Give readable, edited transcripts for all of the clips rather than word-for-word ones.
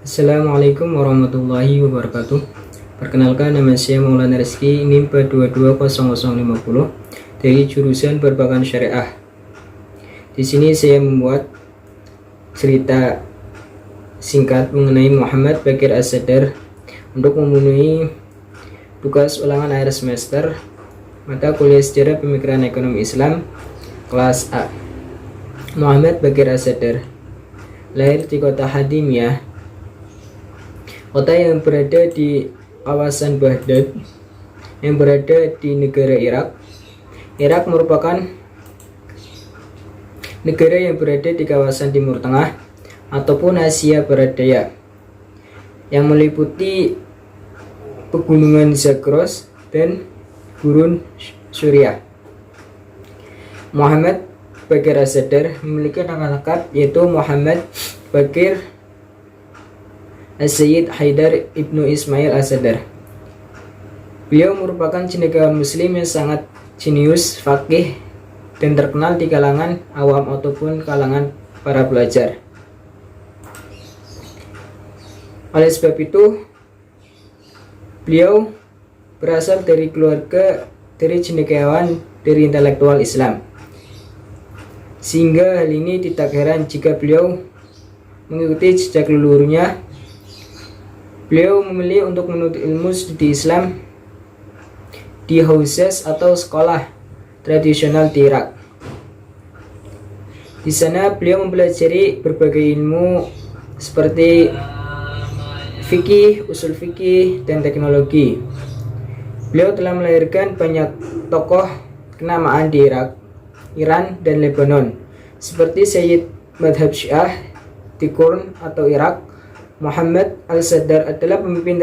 Assalamualaikum warahmatullahi wabarakatuh. Perkenalkan, nama saya Maulana Rizky, NIM P220050 dari jurusan Perbankan Syariah. Di sini saya membuat cerita singkat mengenai Muhammad Baqir As-Sadr untuk memenuhi tugas ulangan akhir semester mata kuliah Sejarah Pemikiran Ekonomi Islam kelas A. Muhammad Baqir As-Sadr lahir di kota Hadimiyah, kota yang berada di kawasan Baghdad yang berada di negara Irak. Irak merupakan negara yang berada di kawasan Timur Tengah ataupun Asia Barat Daya yang meliputi pegunungan Zagros dan gurun Suriah. Muhammad Baqir As-Sadr memiliki nama lengkap yaitu Muhammad Baqir As-Sayyid Haidar Ibnu Ismail As-Sadr. Beliau merupakan cendekiawan muslim yang sangat jenius, faqih, dan terkenal di kalangan awam ataupun kalangan para pelajar. Oleh sebab itu, beliau berasal dari keluarga dari cendekiawan dari intelektual Islam. Sehingga hal ini tidak heran jika beliau mengikuti jejak leluhurnya. Beliau memilih untuk menuntut ilmu studi Islam di houses atau sekolah tradisional di Irak. Di sana beliau mempelajari berbagai ilmu seperti fikih, usul fikih, dan teknologi. Beliau telah melahirkan banyak tokoh kenamaan di Irak, Iran, dan Lebanon seperti Sayyid Madhab Syiah di Qurn atau Irak. Muhammad Al-Sadr adalah pemimpin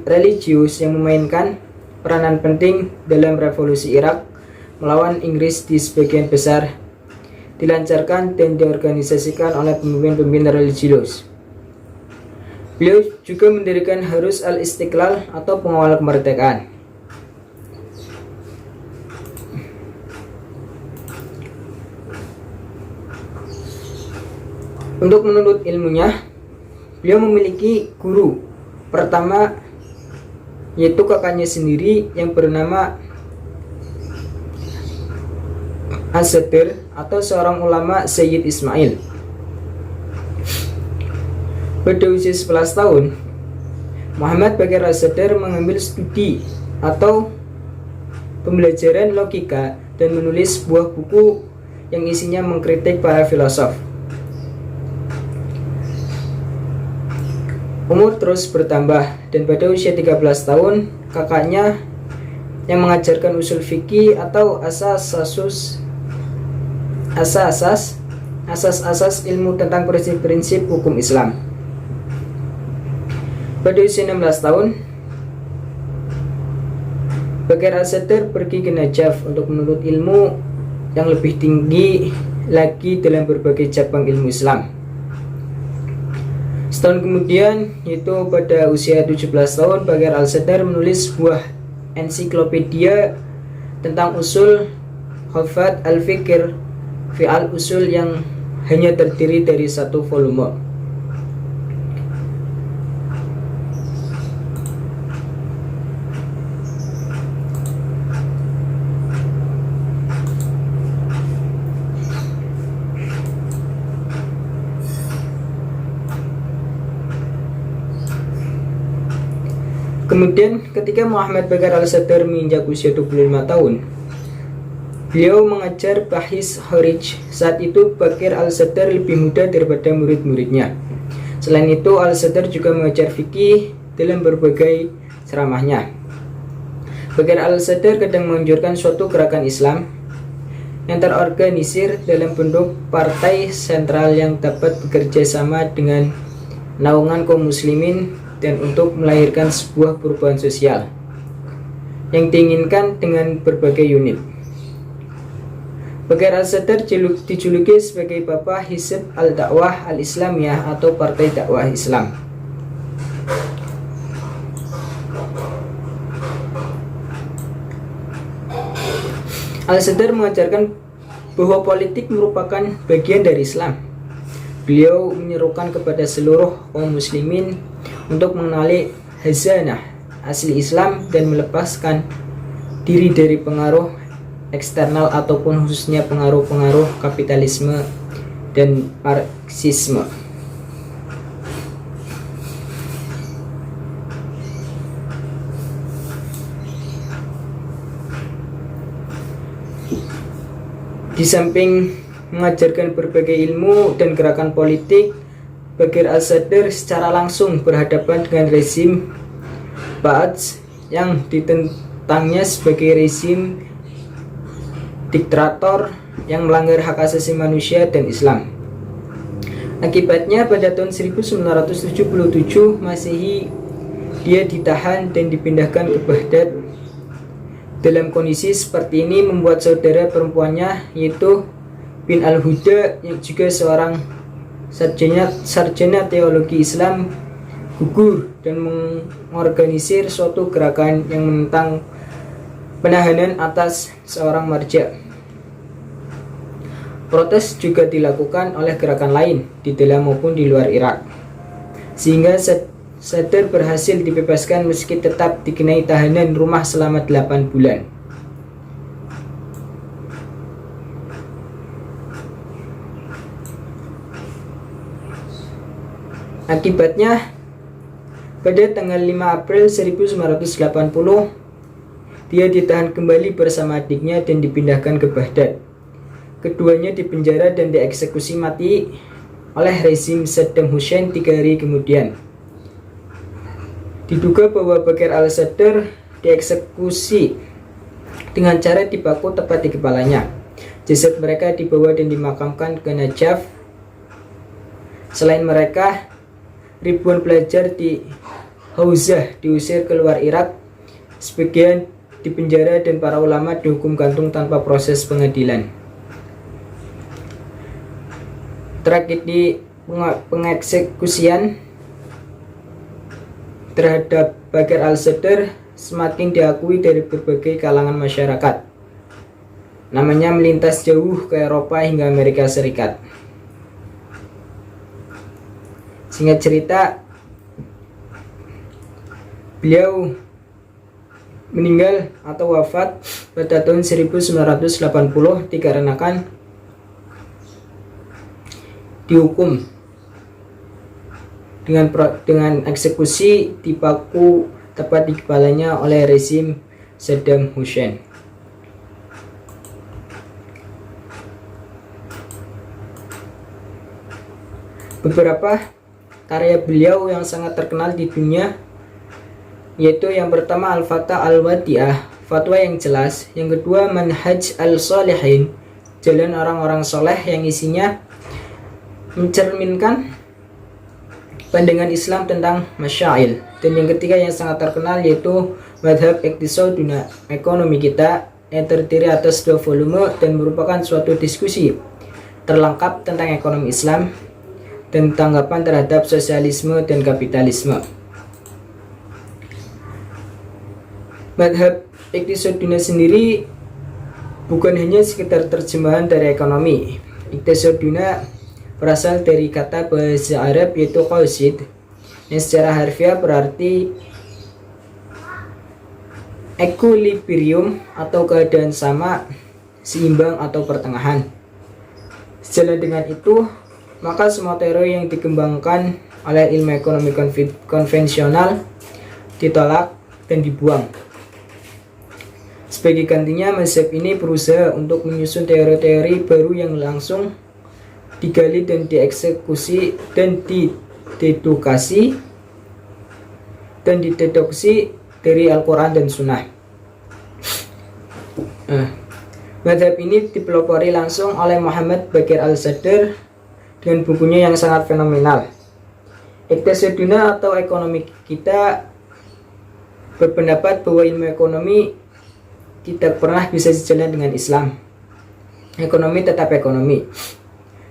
religius yang memainkan peranan penting dalam revolusi Irak melawan Inggris di sebagian besar dilancarkan dan diorganisasikan oleh pemimpin-pemimpin religius. Beliau juga mendirikan Harus Al-Istiqlal atau pengawal kemerdekaan. Untuk menuntut ilmunya, beliau memiliki guru pertama yaitu kakaknya sendiri yang bernama As-Sadr atau seorang ulama Sayyid Ismail. Pada usia 11 tahun, Muhammad Baqir As-Sadr mengambil studi atau pembelajaran logika dan menulis sebuah buku yang isinya mengkritik para filosof. Umur terus bertambah dan pada usia 13 tahun kakaknya yang mengajarkan usul fikih atau asas-asas ilmu tentang prinsip-prinsip hukum Islam. Pada usia 16 tahun Baqir As-Sadr pergi ke Najaf untuk menuntut ilmu yang lebih tinggi lagi dalam berbagai cabang ilmu Islam. Setahun kemudian, yaitu pada usia 17 tahun, Baqir As-Sadr menulis sebuah ensiklopedia tentang usul Hufat al-Fikr fi al-Usul yang hanya terdiri dari satu volume. Kemudian ketika Muhammad Baqir As-Sadr menginjak usia 25 tahun, beliau mengajar Bahis Kharij. Saat itu Baqir As-Sadr lebih muda daripada murid-muridnya. Selain itu, Al-Sadr juga mengajar fikih dalam berbagai ceramahnya. Baqir As-Sadr kadang menganjurkan suatu gerakan Islam yang terorganisir dalam bentuk partai sentral yang dapat bekerja sama dengan naungan kaum muslimin dan untuk melahirkan sebuah perubahan sosial yang diinginkan dengan berbagai unit. Baqir As-Sadr dijuluki sebagai Bapak Hizb al-Dakwah al-Islamiyah atau Partai Dakwah Islam. Al-Sadr mengajarkan bahwa politik merupakan bagian dari Islam. Beliau menyerukan kepada seluruh kaum muslimin untuk mengenali hazanah asli Islam dan melepaskan diri dari pengaruh eksternal ataupun khususnya pengaruh-pengaruh kapitalisme dan marxisme. Di samping mengajarkan berbagai ilmu dan gerakan politik, Bashar al-Assad secara langsung berhadapan dengan rezim Ba'ath yang ditentangnya sebagai rezim diktator yang melanggar hak asasi manusia dan Islam. Akibatnya pada tahun 1977 Masehi dia ditahan dan dipindahkan ke Baghdad. Dalam kondisi seperti ini membuat saudara perempuannya yaitu bin al-Huda yang juga seorang sarjana teologi Islam gugur dan mengorganisir suatu gerakan yang menentang penahanan atas seorang marja. Protes juga dilakukan oleh gerakan lain di dalam maupun di luar Irak, sehingga Sadr berhasil dibebaskan meski tetap dikenai tahanan rumah selama 8 bulan. Akibatnya, pada tanggal 5 April 1980, dia ditahan kembali bersama adiknya dan dipindahkan ke Baghdad. Keduanya dipenjara dan dieksekusi mati oleh rezim Saddam Hussein 3 hari kemudian. Diduga bahwa Bashar al-Assad dieksekusi dengan cara dipaku tepat di kepalanya. Jasad mereka dibawa dan dimakamkan ke Najaf. Selain mereka, ribuan pelajar di Hauzah diusir keluar Irak, sebagian dipenjara dan para ulama dihukum gantung tanpa proses pengadilan. Tragedi pengeksekusian terhadap Bashar al-Assad semakin diakui dari berbagai kalangan masyarakat. Namanya melintas jauh ke Eropa hingga Amerika Serikat. Singkat cerita, beliau meninggal atau wafat pada tahun 1980 dikarenakan dihukum dengan eksekusi dipaku tepat di kepalanya oleh rezim Saddam Hussein. Beberapa karya beliau yang sangat terkenal di dunia yaitu yang pertama Al-Fatah Al-Wadi'ah, fatwa yang jelas. Yang kedua Manhaj Al-Salihin, jalan orang-orang soleh, yang isinya mencerminkan pandangan Islam tentang masyail. Dan yang ketiga yang sangat terkenal yaitu Madhab Iqtisaduna, ekonomi kita, yang terdiri atas 2 volume dan merupakan suatu diskusi terlengkap tentang ekonomi Islam dan tanggapan terhadap sosialisme dan kapitalisme. Madhab Iqtisaduna sendiri bukan hanya sekedar terjemahan dari ekonomi. Iqtisaduna berasal dari kata bahasa Arab yaitu qasid, yang secara harfiah berarti equilibrium atau keadaan sama, seimbang atau pertengahan. Sejalan dengan itu, maka semua teori yang dikembangkan oleh ilmu ekonomi konvensional ditolak dan dibuang. Sebagai gantinya, mazhab ini berusaha untuk menyusun teori-teori baru yang langsung digali dan dieksekusi dan didedukasi dari Al-Quran dan Sunnah. Madhab ini dipelopori langsung oleh Muhammad Bashar al-Assad dengan bukunya yang sangat fenomenal. Iqtisaduna atau ekonomi kita berpendapat bahwa ilmu ekonomi tidak pernah bisa sejalan dengan Islam. Ekonomi tetap ekonomi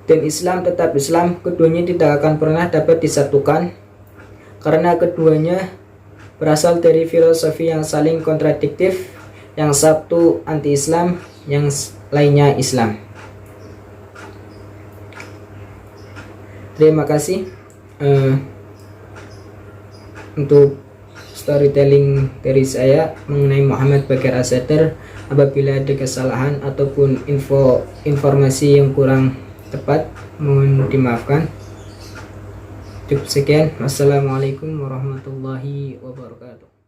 dan Islam tetap Islam, keduanya tidak akan pernah dapat disatukan karena keduanya berasal dari filosofi yang saling kontradiktif, yang satu anti-Islam, yang lainnya Islam. Terima kasih untuk storytelling dari saya mengenai Muhammad Bakir As-Satter. Apabila ada kesalahan ataupun informasi yang kurang tepat, mohon dimaafkan. Cukup sekian. Wassalamualaikum warahmatullahi wabarakatuh.